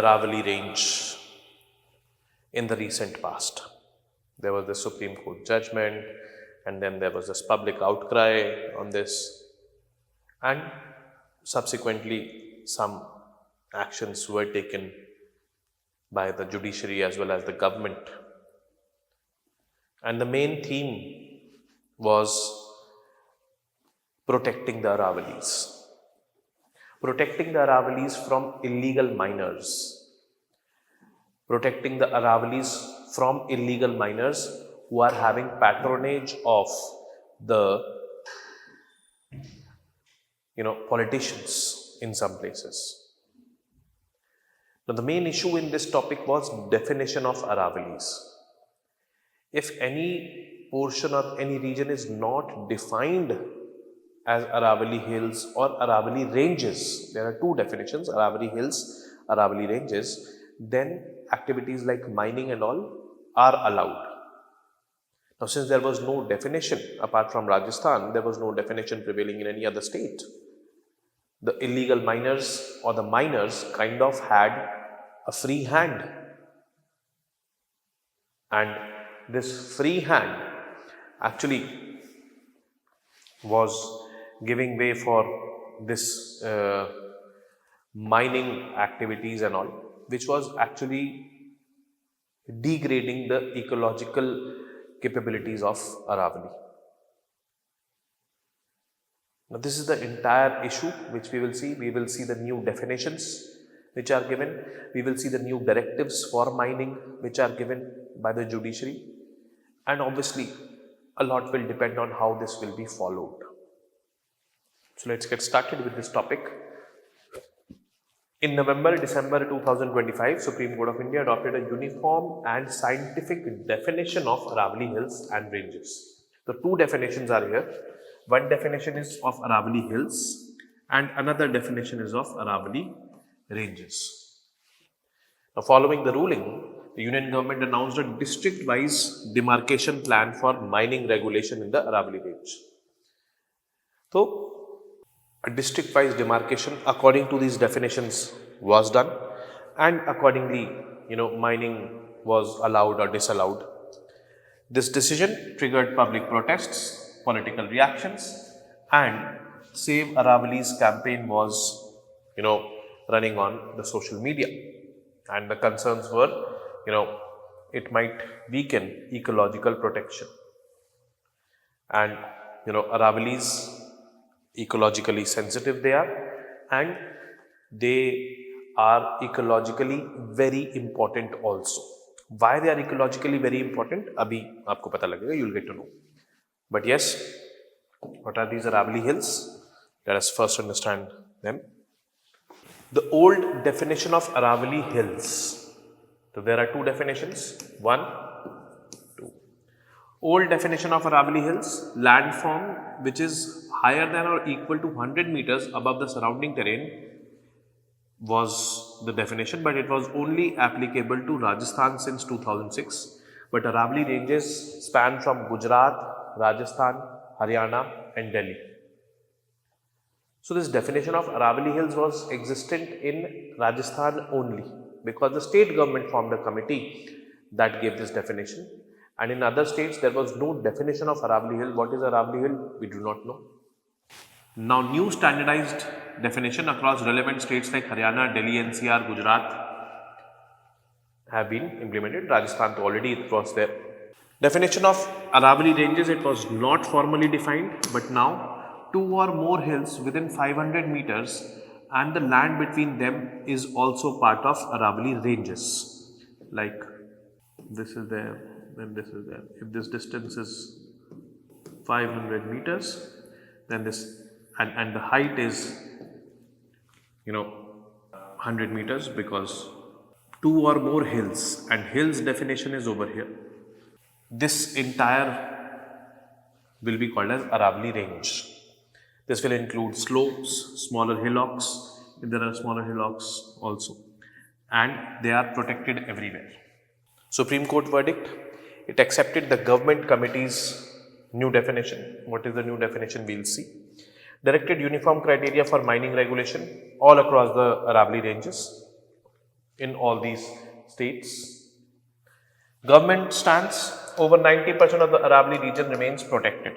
Aravalli Range in the recent past. There was the Supreme Court judgment, and then there was this public outcry on this, and subsequently some actions were taken by the judiciary as well as the government. And the main theme was protecting the Aravallis. Protecting the Aravallis from illegal miners. Protecting the Aravallis from illegal miners who are having patronage of the politicians in some places. Now the main issue in this topic was definition of Aravallis. If any portion or any region is not defined as Aravalli Hills or Aravalli Ranges, there are two definitions, Aravalli Hills, Aravalli Ranges, then activities like mining and all are allowed. Now since there was no definition apart from Rajasthan, there was no definition prevailing in any other state. The illegal miners or the miners kind of had a free hand, and this free hand actually was giving way for this mining activities and all, which was actually degrading the ecological capabilities of Aravalli. Now this is the entire issue which we will see. We will see the new definitions which are given. We will see the new directives for mining which are given by the judiciary, and obviously a lot will depend on how this will be followed. So let's get started with this topic. In November-December 2025, Supreme Court of India adopted a uniform and scientific definition of Aravalli Hills and Ranges. The two definitions are here. One definition is of Aravalli Hills and another definition is of Aravalli Ranges. Now, following the ruling, the Union government announced a district-wise demarcation plan for mining regulation in the Aravalli Range. So, a district-wise demarcation according to these definitions was done, and accordingly, mining was allowed or disallowed. This decision triggered public protests, political reactions, and Save Aravalli's campaign was, running on the social media. And the concerns were, it might weaken ecological protection. And, Aravallis, ecologically sensitive they are, and they are ecologically very important also. Why they are ecologically very important? Abhi aapko pata lagega, you will get to know. But yes, what are these Aravalli Hills? Let us first understand them. The old definition of Aravalli Hills. So there are two definitions. One, two. Old definition of Aravalli Hills, landform which is higher than or equal to 100 meters above the surrounding terrain was the definition, but it was only applicable to Rajasthan since 2006. But Aravalli Ranges span from Gujarat, Rajasthan, Haryana and Delhi. So this definition of Aravalli Hills was existent in Rajasthan only because the state government formed a committee that gave this definition, and in other states there was no definition of Aravalli Hill. What is Aravalli Hill? We do not know. Now new standardized definition across relevant states like Haryana, Delhi, NCR, Gujarat have been implemented. Rajasthan already it was there. Definition of Aravalli Ranges, it was not formally defined, but now two or more hills within 500 meters and the land between them is also part of Aravalli Ranges. Like this is there, then this is there. If this distance is 500 meters, then this and the height is 100 meters, because two or more hills, and hills definition is over here. This entire will be called as Aravalli Range. This will include slopes, smaller hillocks, if there are smaller hillocks also, and they are protected everywhere. Supreme Court verdict, it accepted the government committee's new definition. What is the new definition? We will see. Directed uniform criteria for mining regulation all across the Aravalli Ranges. in all these states. Government stance: over 90% of the Aravalli region remains protected.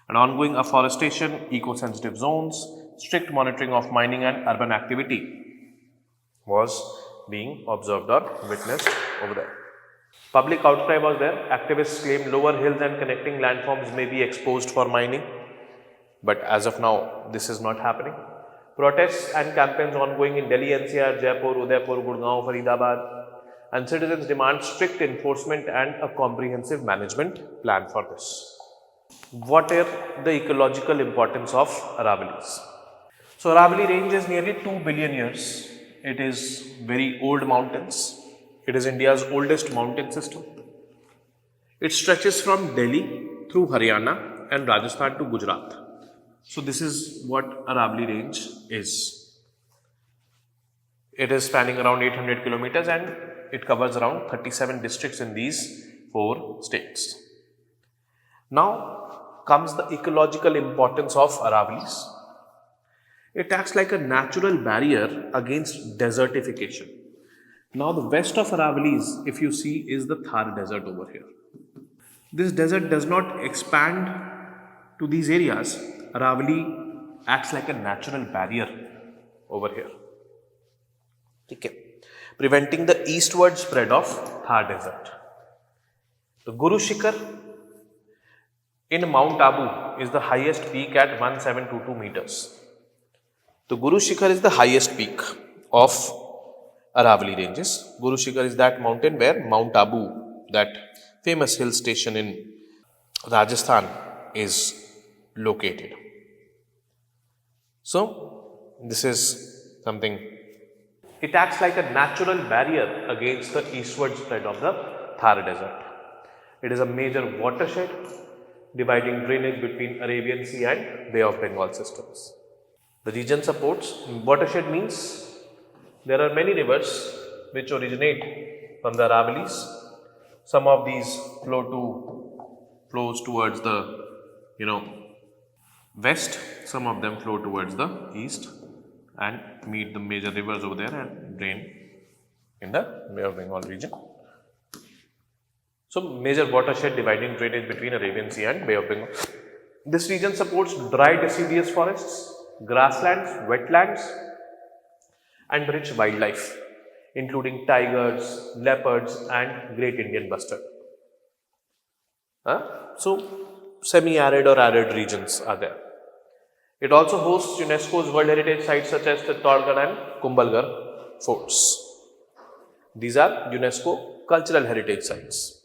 And ongoing afforestation, eco-sensitive zones, strict monitoring of mining and urban activity was being observed or witnessed over there. Public outcry was there. Activists claimed lower hills and connecting landforms may be exposed for mining. But as of now, this is not happening. Protests and campaigns ongoing in Delhi, NCR, Jaipur, Udaipur, Gurgaon, Faridabad, and citizens demand strict enforcement and a comprehensive management plan for this. What are the ecological importance of Aravallis? So Aravalli Range is nearly 2 billion years. It is very old mountains. It is India's oldest mountain system. It stretches from Delhi through Haryana and Rajasthan to Gujarat. So this is what Aravalli Range is. It is spanning around 800 kilometers and it covers around 37 districts in these 4 states. Now comes the ecological importance of Aravallis. It acts like a natural barrier against desertification. Now the west of Aravallis, if you see, is the Thar Desert over here. This desert does not expand to these areas. Aravalli acts like a natural barrier over here. Okay. Preventing the eastward spread of Thar Desert. The Guru Shikhar in Mount Abu is the highest peak at 1722 meters. The Guru Shikhar is the highest peak of Aravalli Ranges. Guru Shikhar is that mountain where Mount Abu, that famous hill station in Rajasthan, is located. So, this is something. It acts like a natural barrier against the eastward spread of the Thar Desert. It is a major watershed dividing drainage between Arabian Sea and Bay of Bengal systems. The region supports, watershed means there are many rivers which originate from the Aravallis. Some of these flows towards the west, some of them flow towards the east and meet the major rivers over there and drain in the Bay of Bengal region. So, major watershed dividing drainage between Arabian Sea and Bay of Bengal. This region supports dry deciduous forests, grasslands, wetlands and rich wildlife, including tigers, leopards and great Indian bustard. So, semi-arid or arid regions are there. It also hosts UNESCO's World Heritage Sites such as the Chittorgarh and Kumbhalgarh forts. These are UNESCO cultural heritage sites.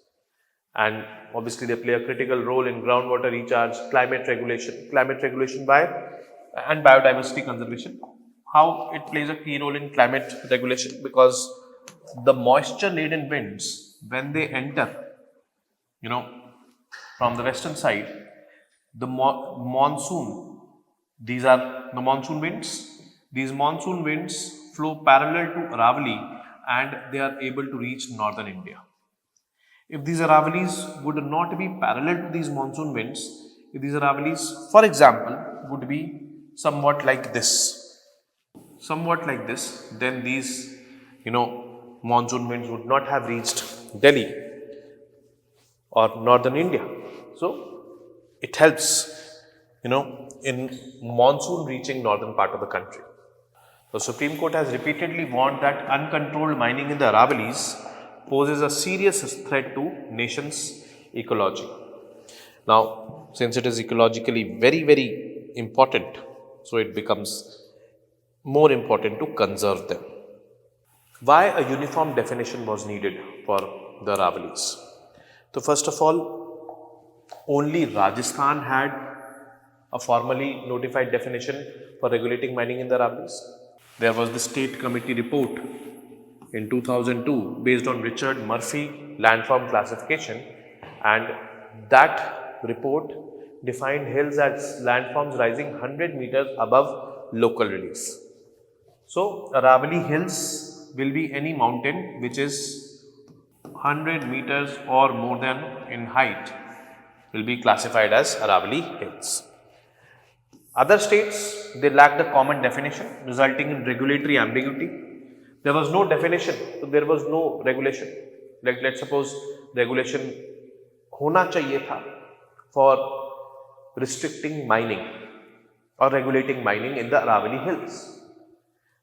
And obviously they play a critical role in groundwater recharge, climate regulation by and biodiversity conservation. How it plays a key role in climate regulation? Because the moisture laden winds, when they enter, from the western side, the monsoon, these are the monsoon winds. These monsoon winds flow parallel to Aravalli and they are able to reach northern India. If these Aravallis would not be parallel to these monsoon winds, if these Aravallis, for example, would be somewhat like this, then these, monsoon winds would not have reached Delhi or northern India. So, it helps, in monsoon reaching northern part of the country. The Supreme Court has repeatedly warned that uncontrolled mining in the Aravallis poses a serious threat to nation's ecology. Now, since it is ecologically very, very important, so it becomes more important to conserve them. Why a uniform definition was needed for the Aravallis? So, first of all, only Rajasthan had a formally notified definition for regulating mining in the Aravallis. There was the state committee report in 2002 based on Richard Murphy landform classification, and that report defined hills as landforms rising 100 meters above local relief. So, Aravalli Hills will be any mountain which is 100 meters or more than in height will be classified as Aravalli Hills. Other states, they lack the common definition, resulting in regulatory ambiguity. There was no definition, so there was no regulation. Like let's suppose regulation होना चाहिए था for restricting mining or regulating mining in the Aravalli Hills.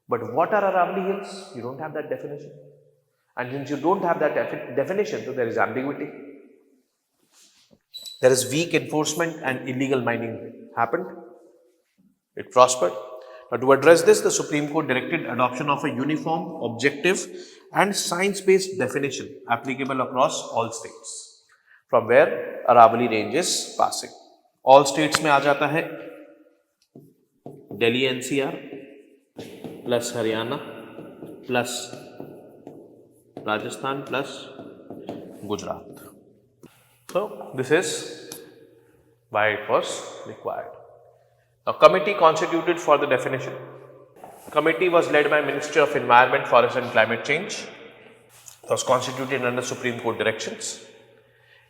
But what are Aravalli Hills? You don't have that definition. And since you don't have that definition, so there is ambiguity. There is weak enforcement and illegal mining happened. It prospered. Now, to address this, the Supreme Court directed adoption of a uniform, objective and science-based definition applicable across all states, from where Aravalli Range is passing. All states में आ जाता है Delhi NCR plus Haryana plus Rajasthan plus Gujarat. So, this is why it was required. A committee constituted for the definition. Committee was led by Ministry of Environment, Forest and Climate Change. It was constituted under Supreme Court directions.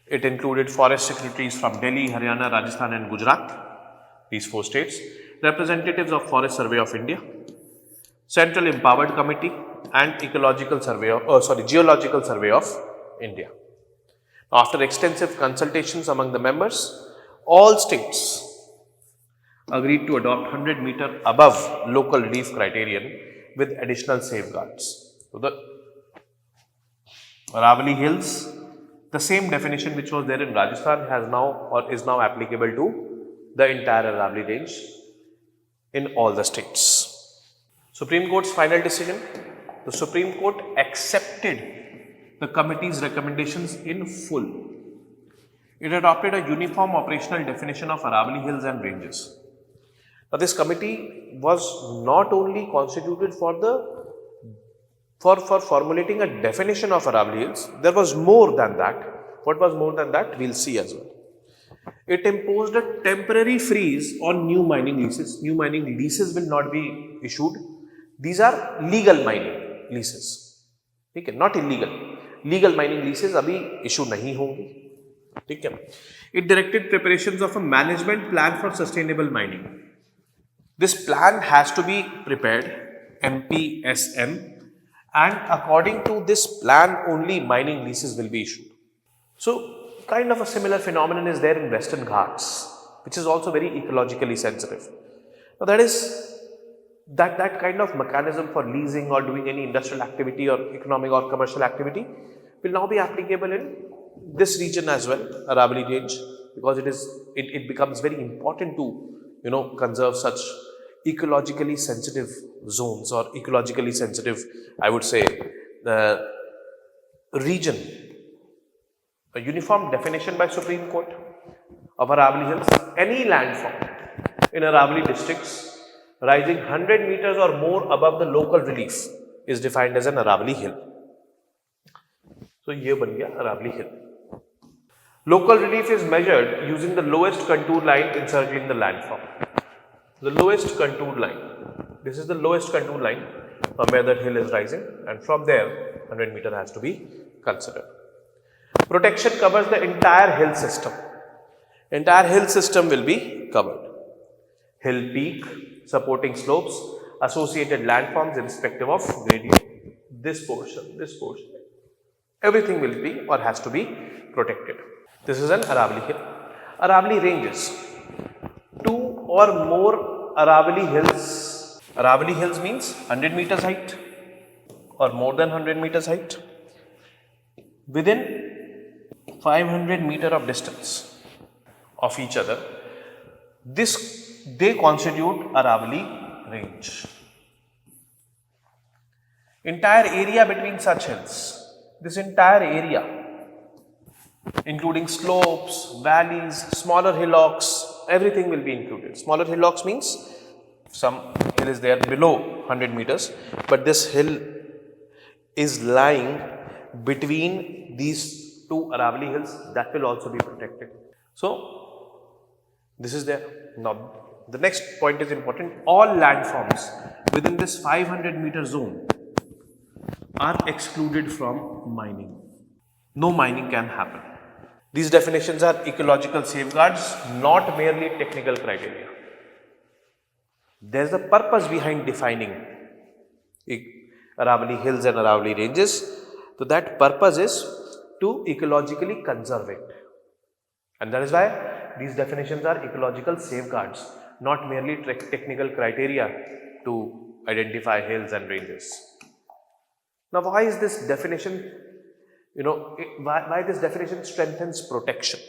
It included forest secretaries from Delhi, Haryana, Rajasthan and Gujarat, these 4 states, representatives of Forest Survey of India, Central Empowered Committee and Geological Survey of India. After extensive consultations among the members, all states agreed to adopt 100-meter above local relief criterion with additional safeguards. So, the Aravalli Hills, the same definition which was there in Rajasthan is now applicable to the entire Aravalli Range in all the states. Supreme Court's final decision. The Supreme Court accepted the committee's recommendations in full. It adopted a uniform operational definition of Aravalli Hills and Ranges. Now, this committee was not only constituted for formulating a definition of Aravalli Hills. There was more than that. What was more than that? We'll see as well. It imposed a temporary freeze on new mining leases. New mining leases will not be issued. These are legal mining leases. Okay, not illegal. Legal mining leases अभी issue नहीं होंगी. ठीक है. It directed preparations of a management plan for sustainable mining. This plan has to be prepared, MPSM, and according to this plan only mining leases will be issued. So, kind of a similar phenomenon is there in Western Ghats, which is also very ecologically sensitive. Now, that kind of mechanism for leasing or doing any industrial activity or economic or commercial activity will now be applicable in this region as well, Aravalli Range, because it becomes very important to conserve such ecologically sensitive zones or ecologically sensitive, I would say, region. A uniform definition by Supreme Court of Aravalli Hills, any landform in Aravalli districts rising 100 meters or more above the local relief is defined as an Aravalli Hill. So, ये बन गया Aravalli Hill. Local relief is measured using the lowest contour line encircling the landform. The lowest contour line. This is the lowest contour line from where the hill is rising, and from there 100 meter has to be considered. Protection covers the entire hill system. Entire hill system will be covered. Hill peak, supporting slopes, associated landforms irrespective of gradient. This portion, everything will be or has to be protected. This is an Aravalli Hill. Aravalli Ranges. 2 or more Aravalli Hills. Aravalli Hills means 100 meters height or more than 100 meters height within 500 meter of distance of each other. They constitute Aravalli Range. Entire area between such hills, this entire area, including slopes, valleys, smaller hillocks, everything will be included. Smaller hillocks means some hill is there below 100 meters, but this hill is lying between these 2 Aravalli Hills, that will also be protected. So, this is there. Now, the next point is important. All landforms within this 500 meter zone are excluded from mining. No mining can happen. These definitions are ecological safeguards, not merely technical criteria. There is a purpose behind defining Aravalli Hills and Aravalli Ranges. So that purpose is to ecologically conserve it. And that is why these definitions are ecological safeguards, not merely technical criteria to identify hills and ranges. Now, why is this definition, why this definition strengthens protection?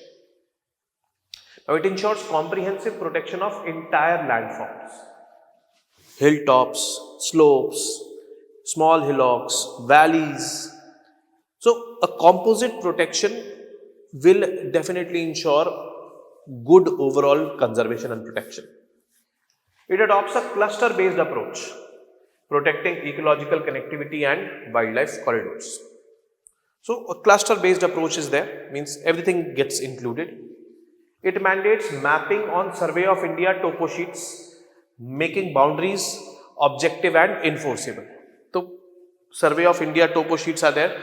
Now, it ensures comprehensive protection of entire landforms, hilltops, slopes, small hillocks, valleys. So, a composite protection will definitely ensure good overall conservation and protection. It adopts a cluster-based approach, protecting ecological connectivity and wildlife corridors. So, a cluster-based approach is there, means everything gets included. It mandates mapping on Survey of India topo sheets, making boundaries objective and enforceable. So, Survey of India topo sheets are there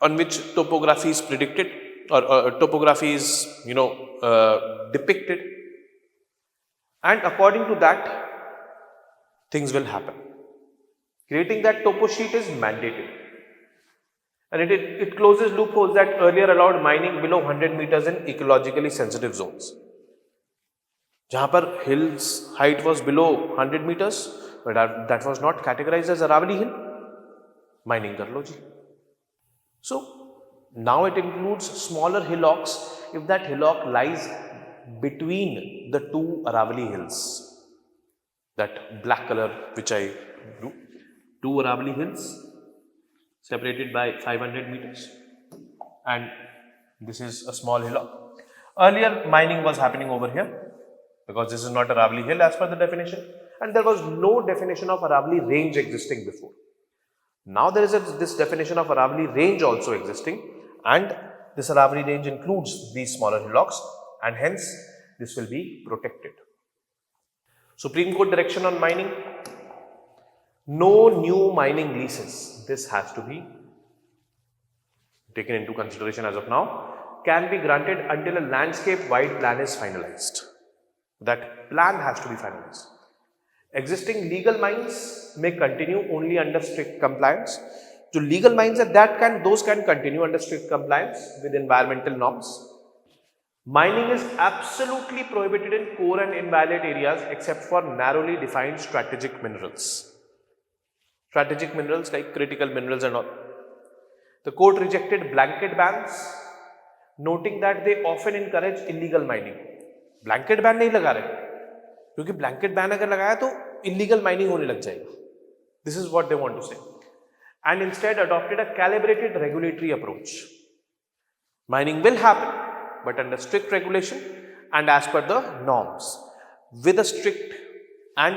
on which topography is predicted or topography is depicted, and according to that things will happen. Creating that topo sheet is mandated, and it closes loopholes that earlier allowed mining below 100 meters in ecologically sensitive zones. Jahan par hills height was below 100 meters, but that was not categorized as Aravalli Hill, mining kar lo ji. So now it includes smaller hillocks if that hillock lies between the two Aravalli hills. That black color which I drew, two Aravalli hills separated by 500 meters, and this is a small hillock. Earlier mining was happening over here because this is not Aravalli Hill as per the definition, and there was no definition of Aravalli Range existing before. Now there is this definition of Aravalli Range also existing, and this Aravalli Range includes these smaller hillocks, and hence this will be protected. Supreme Court direction on mining: no new mining leases. This has to be taken into consideration as of now. Can be granted until a landscape-wide plan is finalized. That plan has to be finalized. Existing legal mines may continue only under strict compliance. So legal mines those can continue under strict compliance with environmental norms. Mining is absolutely prohibited in core and inviolate areas except for narrowly defined strategic minerals. Strategic minerals like critical minerals and all. The court rejected blanket bans, noting that they often encourage illegal mining. Blanket ban नहीं लगा रहे, क्योंकि blanket ban अगर लगाया तो illegal mining होने लग जाएगी. This is what they want to say. And instead adopted a calibrated regulatory approach. Mining will happen, but under strict regulation and as per the norms, with a strict and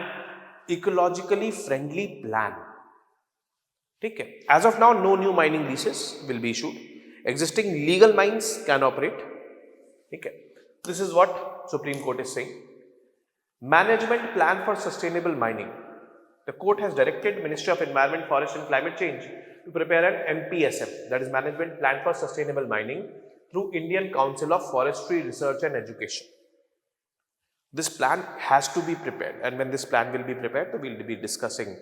ecologically friendly plan. Okay. As of now, no new mining leases will be issued. Existing legal mines can operate. Okay. This is what Supreme Court is saying. Management plan for sustainable mining. The court has directed Ministry of Environment, Forest and Climate Change to prepare an MPSM, that is Management Plan for Sustainable Mining, through Indian Council of Forestry Research and Education. This plan has to be prepared, and when this plan will be prepared, we will be discussing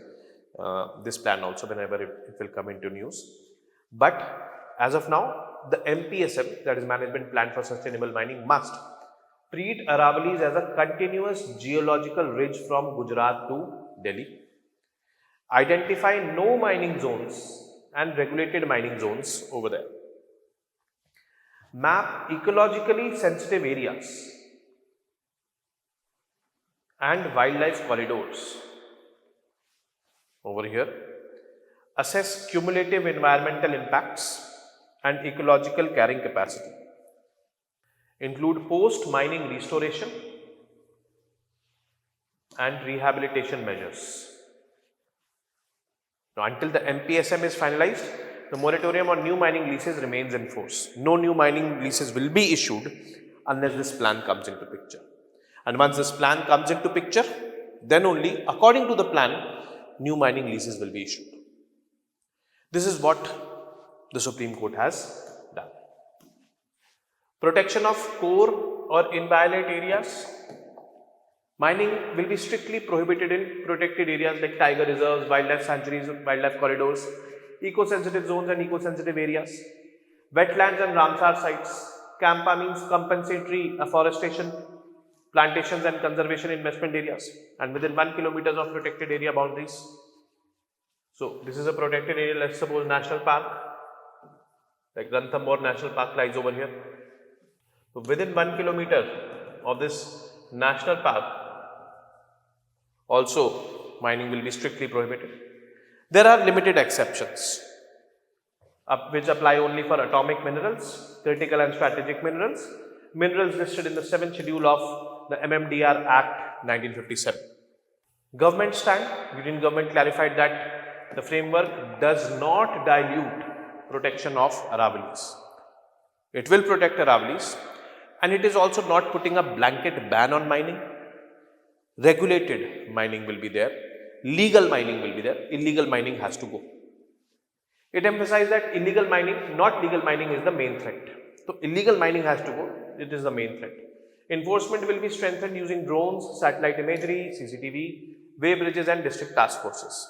this plan also whenever it will come into news. But as of now, the MPSM, that is Management Plan for Sustainable Mining, must treat Aravallis as a continuous geological ridge from Gujarat to Delhi, identify no mining zones and regulated mining zones over there, map ecologically sensitive areas and wildlife corridors over here, assess cumulative environmental impacts and ecological carrying capacity, include post-mining restoration and rehabilitation measures. Now, until the MPSM is finalized, the moratorium on new mining leases remains in force. No new mining leases will be issued unless this plan comes into picture. And once this plan comes into picture, then only according to the plan, new mining leases will be issued. This is what the Supreme Court has done. Protection of core or inviolate areas. Mining will be strictly prohibited in protected areas like tiger reserves, wildlife sanctuaries, wildlife corridors, eco-sensitive zones and eco-sensitive areas, wetlands and Ramsar sites. Campa means compensatory afforestation, plantations and conservation investment areas, and within 1 kilometers of protected area boundaries. So this is a protected area, let's suppose national park, like Ranthambore National Park lies over here. So within 1 kilometer of this national park, also mining will be strictly prohibited. There are limited exceptions which apply only for atomic minerals, critical and strategic minerals, minerals listed in the 7th schedule of the MMDR Act 1957. Government stand, Union government clarified that the framework does not dilute protection of Aravallis. It will protect Aravallis, and it is also not putting a blanket ban on mining. Regulated mining will be there, legal mining will be there, illegal mining has to go. It emphasized that illegal mining, not legal mining, is the main threat. So illegal mining has to go, it is the main threat. Enforcement will be strengthened using drones, satellite imagery, CCTV, way bridges and district task forces.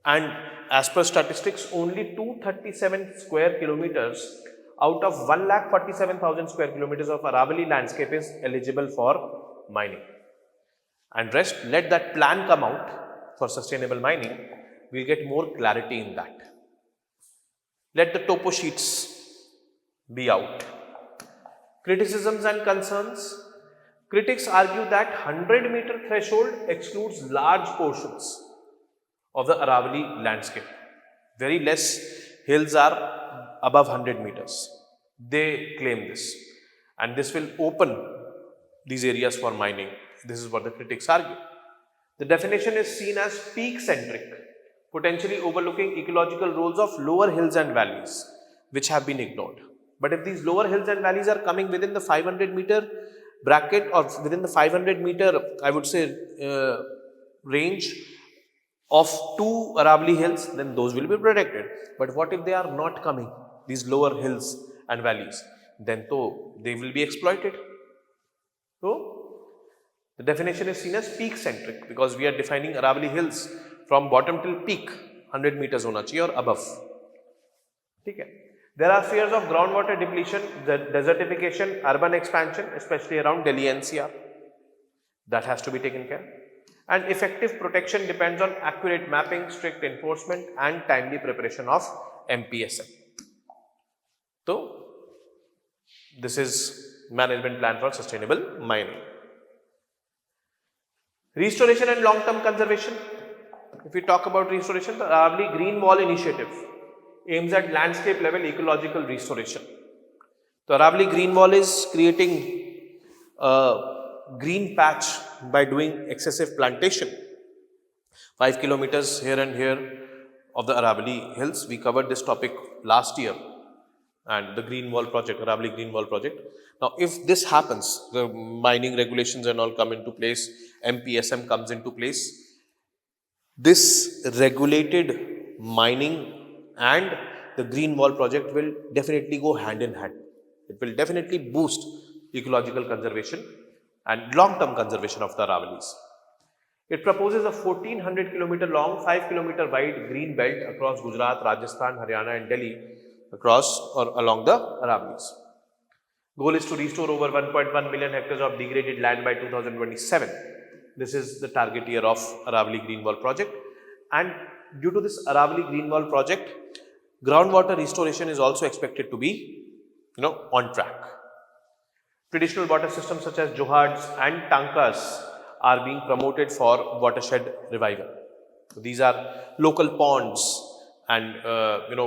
And as per statistics, only 237 square kilometers out of 1,47,000 square kilometers of Aravalli landscape is eligible for mining. And rest, let that plan come out for sustainable mining, we'll get more clarity in that. Let the topo sheets be out. Criticisms and concerns. Critics argue that 100-meter threshold excludes large portions of the Aravalli landscape. Very less hills are above 100 meters. They claim this. And this will open these areas for mining. This is what the critics argue. The definition is seen as peak-centric, potentially overlooking ecological roles of lower hills and valleys, which have been ignored. But if these lower hills and valleys are coming within the 500-meter bracket or within the 500-meter, I would say, range of 2 Aravalli hills, then those will be protected. But what if they are not coming, these lower hills and valleys? Then they will be exploited. So, the definition is seen as peak-centric because we are defining Aravalli Hills from bottom till peak, 100 meters hona chahiye or above. Okay. There are fears of groundwater depletion, desertification, urban expansion, especially around Delhi NCR. That has to be taken care. And effective protection depends on accurate mapping, strict enforcement and timely preparation of MPSM. So, this is management plan for sustainable mining. Restoration and long-term conservation. If we talk about restoration, the Aravalli Green Wall Initiative aims at landscape level ecological restoration. The Aravalli Green Wall is creating a green patch by doing excessive plantation. 5 kilometers here and here of the Aravalli Hills. We covered this topic last year, and the Green Wall project, Aravalli Green Wall project. Now, if this happens, the mining regulations and all come into place, MPSM comes into place, this regulated mining and the Green Wall project will definitely go hand in hand. It will definitely boost ecological conservation and long-term conservation of the Aravallis. It proposes a 1400 kilometer long, 5 kilometer wide green belt across Gujarat, Rajasthan, Haryana and Delhi across or along the Aravallis. Goal is to restore over 1.1 million hectares of degraded land by 2027. This is the target year of Aravalli Green Wall project, and due to this Aravalli Green Wall project, groundwater restoration is also expected to be on track. Traditional water systems such as johads and tankas are being promoted for watershed revival. So these are local ponds and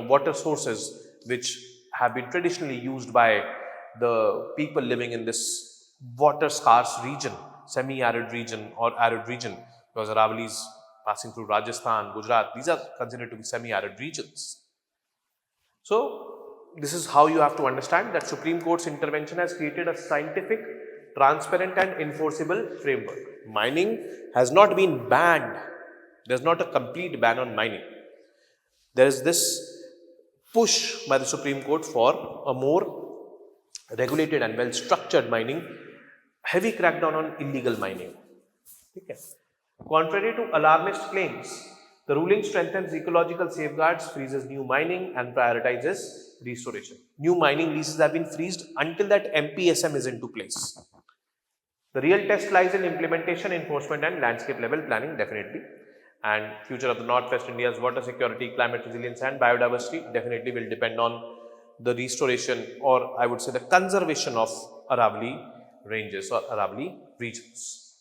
water sources which have been traditionally used by the people living in this water scarce region, semi-arid region or arid region, because Aravalli is passing through Rajasthan, Gujarat. These are considered to be semi-arid regions. So this is how you have to understand that Supreme Court's intervention has created a scientific, transparent and enforceable framework. Mining has not been banned. There is not a complete ban on mining. There is this push by the Supreme Court for a more regulated and well structured mining heavy crackdown on illegal mining. Okay. Contrary to alarmist claims, the ruling strengthens ecological safeguards, freezes new mining, and prioritizes restoration. New mining leases have been freezed until that MPSM is into place. The real test lies in implementation, enforcement, and landscape level planning, definitely. And future of the Northwest India's water security, climate resilience, and biodiversity definitely will depend on the restoration, or I would say the conservation of Aravalli ranges or Aravalli regions.